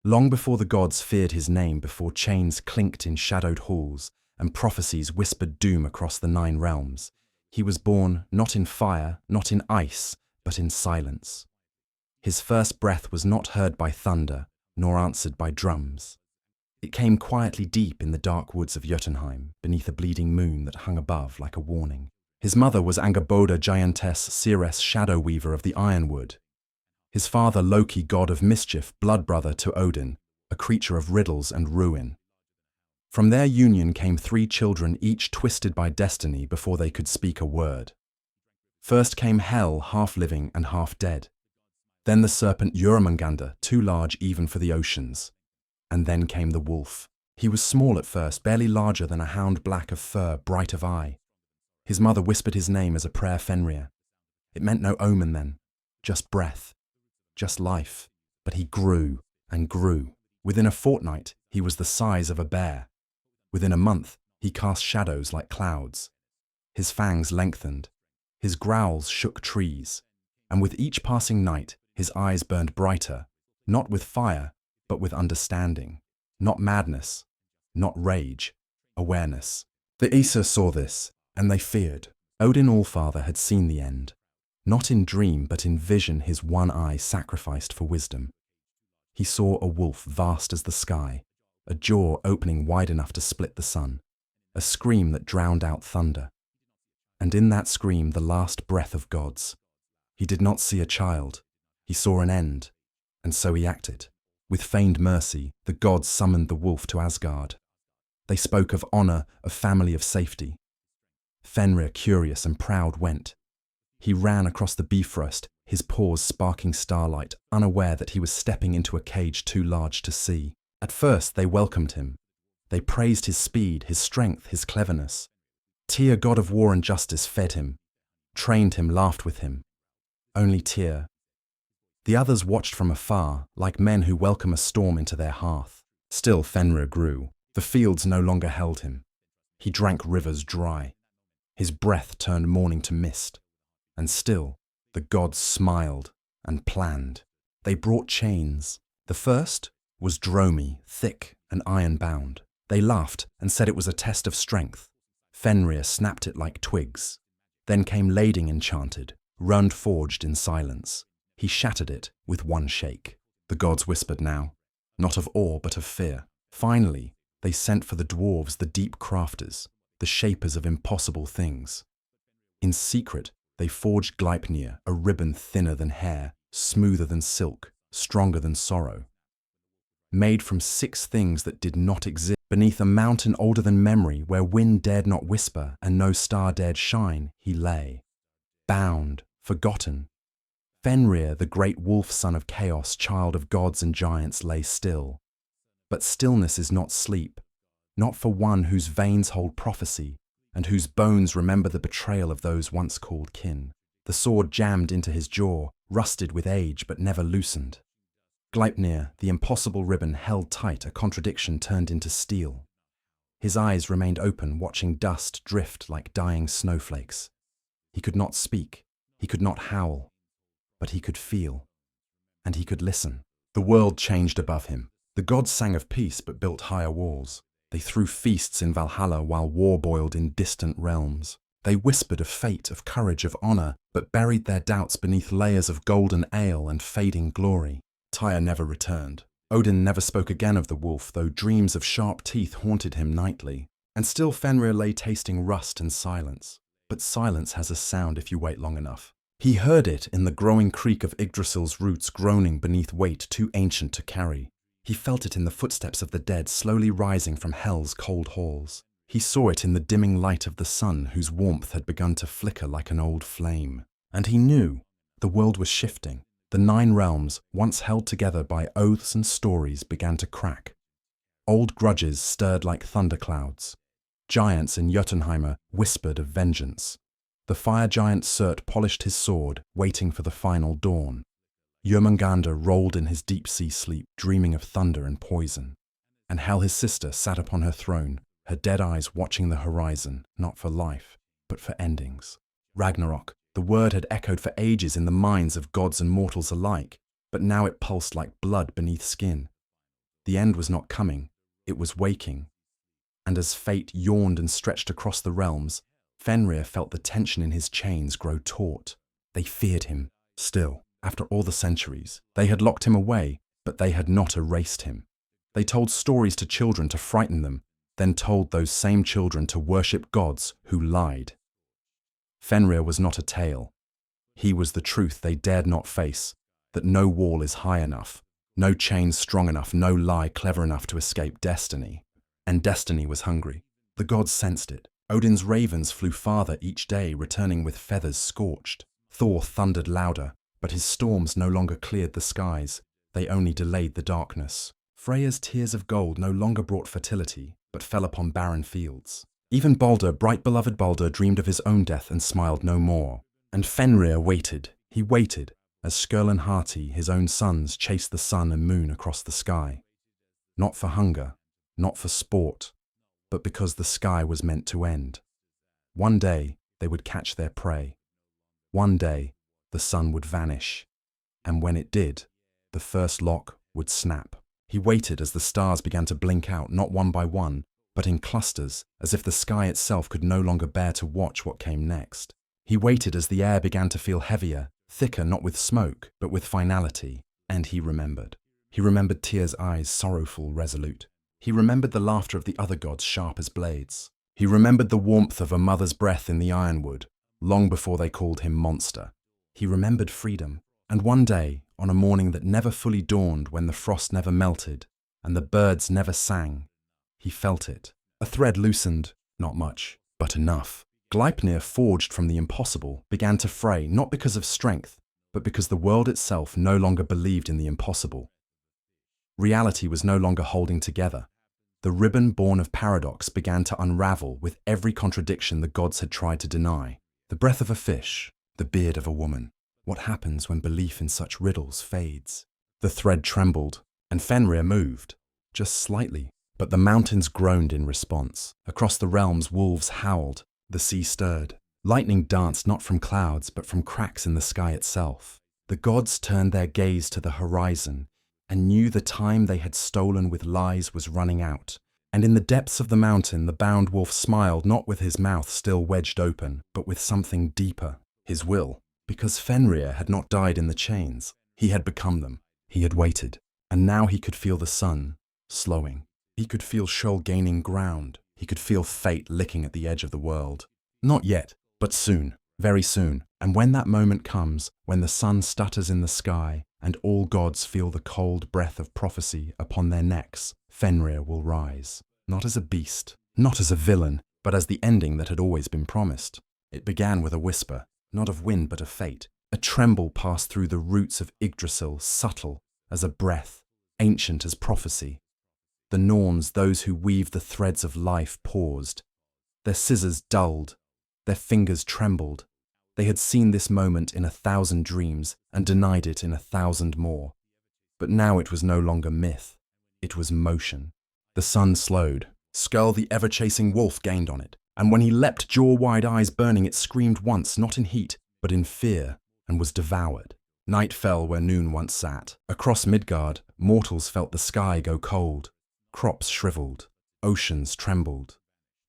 Long before the gods feared his name, before chains clinked in shadowed halls and prophecies whispered doom across the 9 realms, he was born not in fire, not in ice, but in silence. His first breath was not heard by thunder, nor answered by drums. It came quietly deep in the dark woods of Jotunheim, beneath a bleeding moon that hung above like a warning. His mother was Angerboda, giantess Ceres, shadow weaver of the Ironwood. His father Loki, god of mischief, blood brother to Odin, a creature of riddles and ruin. From their union came 3 children, each twisted by destiny before they could speak a word. First came Hel, half living and half dead. Then the serpent Jörmungandr, too large even for the oceans. And then came the wolf. He was small at first, barely larger than a hound, black of fur, bright of eye. His mother whispered his name as a prayer, Fenrir. It meant no omen then, just breath, just life. But he grew and grew. Within a fortnight, he was the size of a bear. Within a month, he cast shadows like clouds. His fangs lengthened. His growls shook trees. And with each passing night, his eyes burned brighter, not with fire, but with understanding. Not madness, not rage, awareness. The Aesir saw this, and they feared. Odin Allfather had seen the end. Not in dream, but in vision, his one eye sacrificed for wisdom. He saw a wolf vast as the sky, a jaw opening wide enough to split the sun, a scream that drowned out thunder. And in that scream, the last breath of gods. He did not see a child. He saw an end, and so he acted. With feigned mercy, the gods summoned the wolf to Asgard. They spoke of honor, of family, of safety. Fenrir, curious and proud, went. He ran across the Bifrost, his paws sparking starlight, unaware that he was stepping into a cage too large to see. At first they welcomed him. They praised his speed, his strength, his cleverness. Tyr, god of war and justice, fed him, trained him, laughed with him. Only Tyr. The others watched from afar, like men who welcome a storm into their hearth. Still Fenrir grew. The fields no longer held him. He drank rivers dry. His breath turned morning to mist. And still, the gods smiled and planned. They brought chains. The first was Dromi, thick and iron-bound. They laughed and said it was a test of strength. Fenrir snapped it like twigs. Then came lading enchanted, rund forged in silence. He shattered it with one shake. The gods whispered now, not of awe but of fear. Finally, they sent for the dwarves, the deep crafters, the shapers of impossible things. In secret, they forged Gleipnir, a ribbon thinner than hair, smoother than silk, stronger than sorrow. Made from 6 things that did not exist, beneath a mountain older than memory, where wind dared not whisper and no star dared shine, he lay. Bound, forgotten. Fenrir, the great wolf son of chaos, child of gods and giants, lay still. But stillness is not sleep, not for one whose veins hold prophecy, and whose bones remember the betrayal of those once called kin. The sword jammed into his jaw, rusted with age but never loosened. Gleipnir, the impossible ribbon held tight, a contradiction turned into steel. His eyes remained open, watching dust drift like dying snowflakes. He could not speak, he could not howl, but he could feel, and he could listen. The world changed above him. The gods sang of peace but built higher walls. They threw feasts in Valhalla while war boiled in distant realms. They whispered of fate, of courage, of honor, but buried their doubts beneath layers of golden ale and fading glory. Tyr never returned. Odin never spoke again of the wolf, though dreams of sharp teeth haunted him nightly. And still Fenrir lay tasting rust and silence. But silence has a sound if you wait long enough. He heard it in the growing creak of Yggdrasil's roots groaning beneath weight too ancient to carry. He felt it in the footsteps of the dead slowly rising from hell's cold halls. He saw it in the dimming light of the sun whose warmth had begun to flicker like an old flame. And he knew the world was shifting. The 9 realms, once held together by oaths and stories, began to crack. Old grudges stirred like thunderclouds. Giants in Jotunheim whispered of vengeance. The fire giant Surt polished his sword, waiting for the final dawn. Jörmungandr rolled in his deep-sea sleep, dreaming of thunder and poison. And Hel, his sister, sat upon her throne, her dead eyes watching the horizon, not for life, but for endings. Ragnarok, the word had echoed for ages in the minds of gods and mortals alike, but now it pulsed like blood beneath skin. The end was not coming, it was waking. And as fate yawned and stretched across the realms, Fenrir felt the tension in his chains grow taut. They feared him, still, after all the centuries. They had locked him away, but they had not erased him. They told stories to children to frighten them, then told those same children to worship gods who lied. Fenrir was not a tale. He was the truth they dared not face, that no wall is high enough, no chain strong enough, no lie clever enough to escape destiny. And destiny was hungry. The gods sensed it. Odin's ravens flew farther each day, returning with feathers scorched. Thor thundered louder, but his storms no longer cleared the skies. They only delayed the darkness. Freya's tears of gold no longer brought fertility, but fell upon barren fields. Even Balder, bright beloved Balder, dreamed of his own death and smiled no more. And Fenrir waited. He waited, as Skirl and Hati, his own sons, chased the sun and moon across the sky. Not for hunger, not for sport, but because the sky was meant to end. One day, they would catch their prey. One day, the sun would vanish. And when it did, the first lock would snap. He waited as the stars began to blink out, not one by one, but in clusters, as if the sky itself could no longer bear to watch what came next. He waited as the air began to feel heavier, thicker not with smoke, but with finality, and he remembered. He remembered Tyr's eyes, sorrowful, resolute. He remembered the laughter of the other gods, sharp as blades. He remembered the warmth of a mother's breath in the Ironwood, long before they called him monster. He remembered freedom, and one day, on a morning that never fully dawned, when the frost never melted, and the birds never sang, he felt it. A thread loosened, not much, but enough. Gleipnir, forged from the impossible, began to fray, not because of strength, but because the world itself no longer believed in the impossible. Reality was no longer holding together. The ribbon born of paradox began to unravel with every contradiction the gods had tried to deny. The breath of a fish, the beard of a woman. What happens when belief in such riddles fades? The thread trembled, and Fenrir moved, just slightly. But the mountains groaned in response. Across the realms, wolves howled. The sea stirred. Lightning danced not from clouds, but from cracks in the sky itself. The gods turned their gaze to the horizon and knew the time they had stolen with lies was running out. And in the depths of the mountain, the bound wolf smiled, not with his mouth still wedged open, but with something deeper, his will. Because Fenrir had not died in the chains. He had become them. He had waited. And now he could feel the sun slowing. He could feel Sheol gaining ground. He could feel fate licking at the edge of the world. Not yet, but soon, very soon. And when that moment comes, when the sun stutters in the sky, and all gods feel the cold breath of prophecy upon their necks, Fenrir will rise. Not as a beast, not as a villain, but as the ending that had always been promised. It began with a whisper, not of wind but of fate. A tremble passed through the roots of Yggdrasil, subtle as a breath, ancient as prophecy. The Norns, those who weave the threads of life, paused. Their scissors dulled, their fingers trembled. They had seen this moment in 1,000 dreams and denied it in 1,000 more. But now it was no longer myth, it was motion. The sun slowed. Skirl, the ever-chasing wolf, gained on it, and when he leapt, jaw-wide, eyes burning, it screamed once, not in heat, but in fear, and was devoured. Night fell where noon once sat. Across Midgard, mortals felt the sky go cold. Crops shriveled, oceans trembled.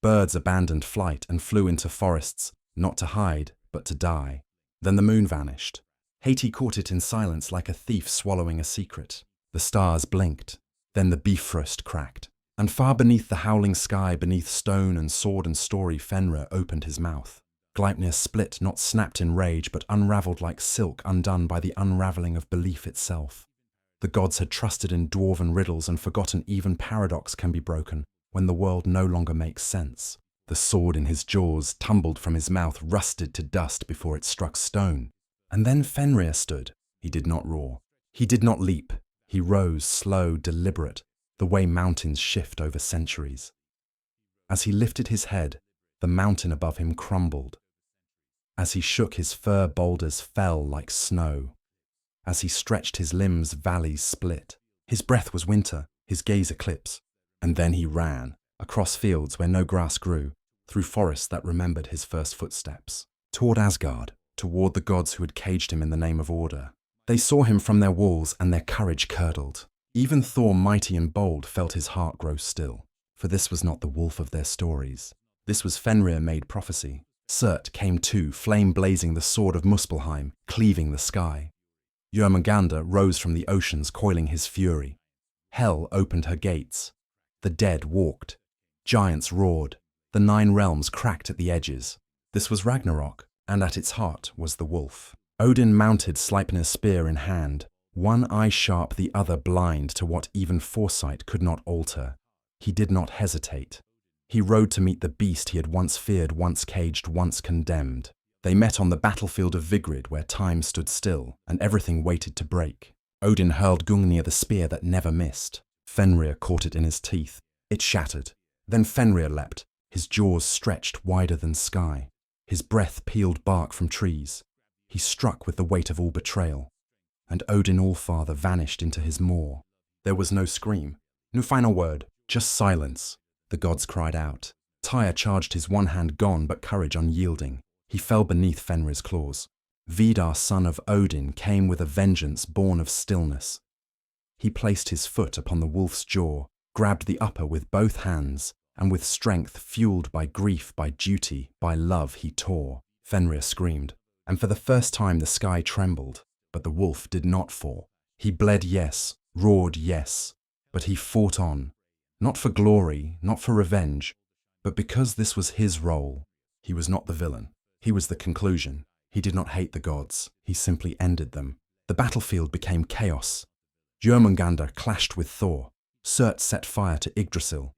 Birds abandoned flight and flew into forests, not to hide, but to die. Then the moon vanished. Hati caught it in silence like a thief swallowing a secret. The stars blinked. Then the Bifrost cracked. And far beneath the howling sky, beneath stone and sword and story, Fenrir opened his mouth. Gleipnir split, not snapped in rage, but unraveled like silk undone by the unraveling of belief itself. The gods had trusted in dwarven riddles and forgotten even paradox can be broken when the world no longer makes sense. The sword in his jaws tumbled from his mouth, rusted to dust before it struck stone. And then Fenrir stood. He did not roar. He did not leap. He rose, slow, deliberate, the way mountains shift over centuries. As he lifted his head, the mountain above him crumbled. As he shook, his fir boulders fell like snow. As he stretched his limbs, valleys split. His breath was winter, his gaze eclipse. And then he ran, across fields where no grass grew, through forests that remembered his first footsteps, toward Asgard, toward the gods who had caged him in the name of order. They saw him from their walls and their courage curdled. Even Thor, mighty and bold, felt his heart grow still, for this was not the wolf of their stories. This was Fenrir made prophecy. Surt came too, flame blazing, the sword of Muspelheim, cleaving the sky. Jörmungandr rose from the oceans, coiling his fury. Hell opened her gates. The dead walked. Giants roared. The 9 realms cracked at the edges. This was Ragnarok, and at its heart was the wolf. Odin mounted Sleipnir's spear in hand, one eye sharp, the other blind to what even foresight could not alter. He did not hesitate. He rode to meet the beast he had once feared, once caged, once condemned. They met on the battlefield of Vigrid, where time stood still, and everything waited to break. Odin hurled Gungnir the spear that never missed. Fenrir caught it in his teeth. It shattered. Then Fenrir leapt, his jaws stretched wider than sky. His breath peeled bark from trees. He struck with the weight of all betrayal. And Odin Allfather vanished into his maw. There was no scream, no final word, just silence. The gods cried out. Tyr charged, his one hand gone, but courage unyielding. He fell beneath Fenrir's claws. Vidar, son of Odin, came with a vengeance born of stillness. He placed his foot upon the wolf's jaw, grabbed the upper with both hands, and with strength fueled by grief, by duty, by love, he tore. Fenrir screamed, and for the first time the sky trembled. But the wolf did not fall. He bled, yes, roared, yes, but he fought on, not for glory, not for revenge, but because this was his role. He was not the villain. He was the conclusion. He did not hate the gods. He simply ended them. The battlefield became chaos. Jörmungandr clashed with Thor. Surt set fire to Yggdrasil.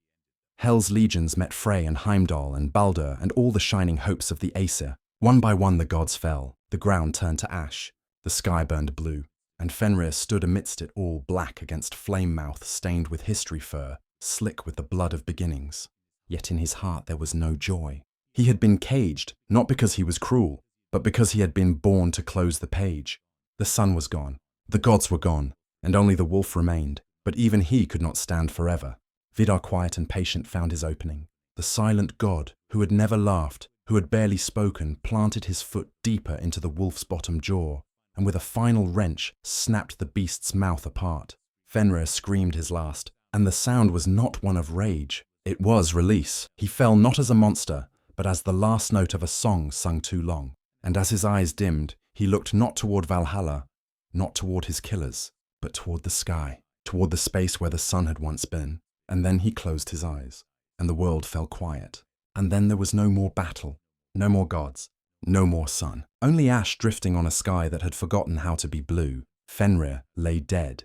Hel's legions met Frey and Heimdall and Baldur and all the shining hopes of the Aesir. One by one the gods fell. The ground turned to ash. The sky burned blue, and Fenrir stood amidst it all, black against flame mouth, stained with history fur, slick with the blood of beginnings. Yet in his heart there was no joy. He had been caged, not because he was cruel, but because he had been born to close the page. The sun was gone, the gods were gone, and only the wolf remained, but even he could not stand forever. Vidar, quiet and patient, found his opening. The silent god, who had never laughed, who had barely spoken, planted his foot deeper into the wolf's bottom jaw, and with a final wrench snapped the beast's mouth apart. Fenrir screamed his last, and the sound was not one of rage. It was release. He fell not as a monster, but as the last note of a song sung too long. And as his eyes dimmed, he looked not toward Valhalla, not toward his killers, but toward the sky, toward the space where the sun had once been. And then he closed his eyes, and the world fell quiet. And then there was no more battle, no more gods, no more sun. Only ash drifting on a sky that had forgotten how to be blue. Fenrir lay dead.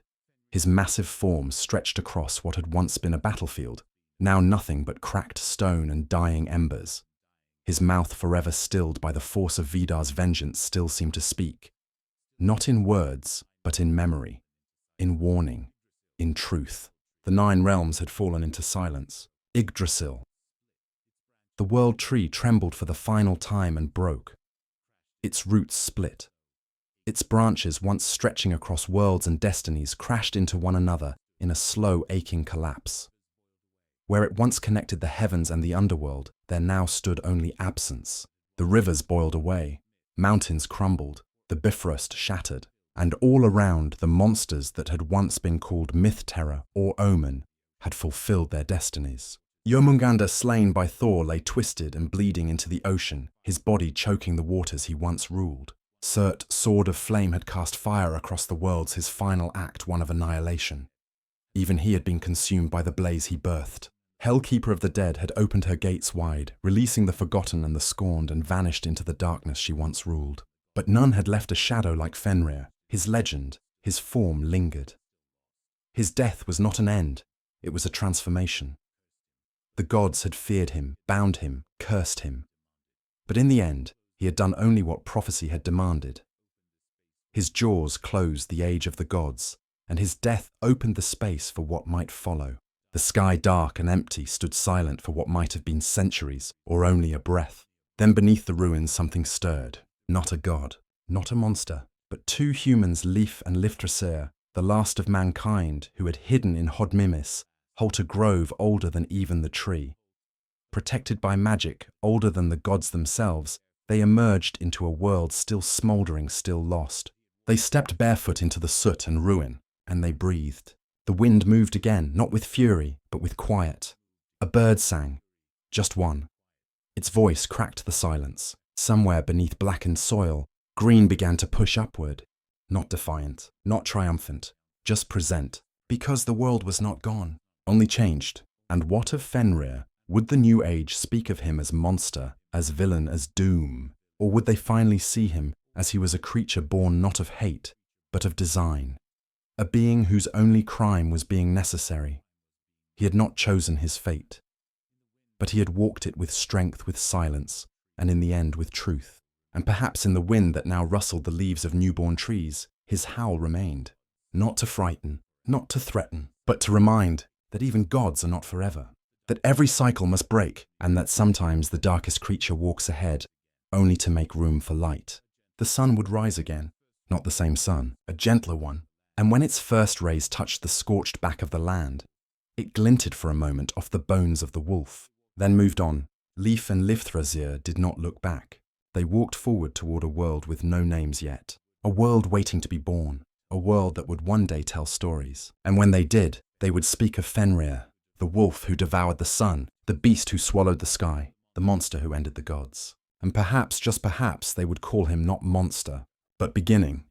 His massive form stretched across what had once been a battlefield, now nothing but cracked stone and dying embers. His mouth, forever stilled by the force of Vidar's vengeance, still seemed to speak. Not in words, but in memory, in warning, in truth. The 9 realms had fallen into silence. Yggdrasil. The world tree trembled for the final time and broke. Its roots split. Its branches, once stretching across worlds and destinies, crashed into one another in a slow, aching collapse. Where it once connected the heavens and the underworld, there now stood only absence. The rivers boiled away, mountains crumbled, the Bifrost shattered, and all around the monsters that had once been called myth terror or omen had fulfilled their destinies. Jörmungandr, slain by Thor, lay twisted and bleeding into the ocean, his body choking the waters he once ruled. Surt, sword of flame, had cast fire across the worlds, his final act one of annihilation. Even he had been consumed by the blaze he birthed. Hellkeeper of the dead had opened her gates wide, releasing the forgotten and the scorned, and vanished into the darkness she once ruled. But none had left a shadow like Fenrir. His legend, his form lingered. His death was not an end, it was a transformation. The gods had feared him, bound him, cursed him. But in the end, he had done only what prophecy had demanded. His jaws closed the age of the gods, and his death opened the space for what might follow. The sky, dark and empty, stood silent for what might have been centuries, or only a breath. Then beneath the ruins something stirred. Not a god, not a monster, but 2 humans, Leif and Lifthrasir, the last of mankind, who had hidden in Hodmimis, Holt, a grove older than even the tree. Protected by magic, older than the gods themselves, they emerged into a world still smouldering, still lost. They stepped barefoot into the soot and ruin, and they breathed. The wind moved again, not with fury, but with quiet. A bird sang, just one. Its voice cracked the silence. Somewhere beneath blackened soil, green began to push upward. Not defiant, not triumphant, just present. Because the world was not gone, only changed. And what of Fenrir? Would the new age speak of him as monster, as villain, as doom? Or would they finally see him as he was a creature born not of hate, but of design? A being whose only crime was being necessary. He had not chosen his fate, but he had walked it with strength, with silence, and in the end with truth. And perhaps in the wind that now rustled the leaves of newborn trees, his howl remained. Not to frighten, not to threaten, but to remind that even gods are not forever. That every cycle must break, and that sometimes the darkest creature walks ahead, only to make room for light. The sun would rise again, not the same sun, a gentler one. And when its first rays touched the scorched back of the land, it glinted for a moment off the bones of the wolf, then moved on. Leif and Livthrazir did not look back. They walked forward toward a world with no names yet, a world waiting to be born, a world that would one day tell stories. And when they did, they would speak of Fenrir, the wolf who devoured the sun, the beast who swallowed the sky, the monster who ended the gods. And perhaps, just perhaps, they would call him not monster, but beginning.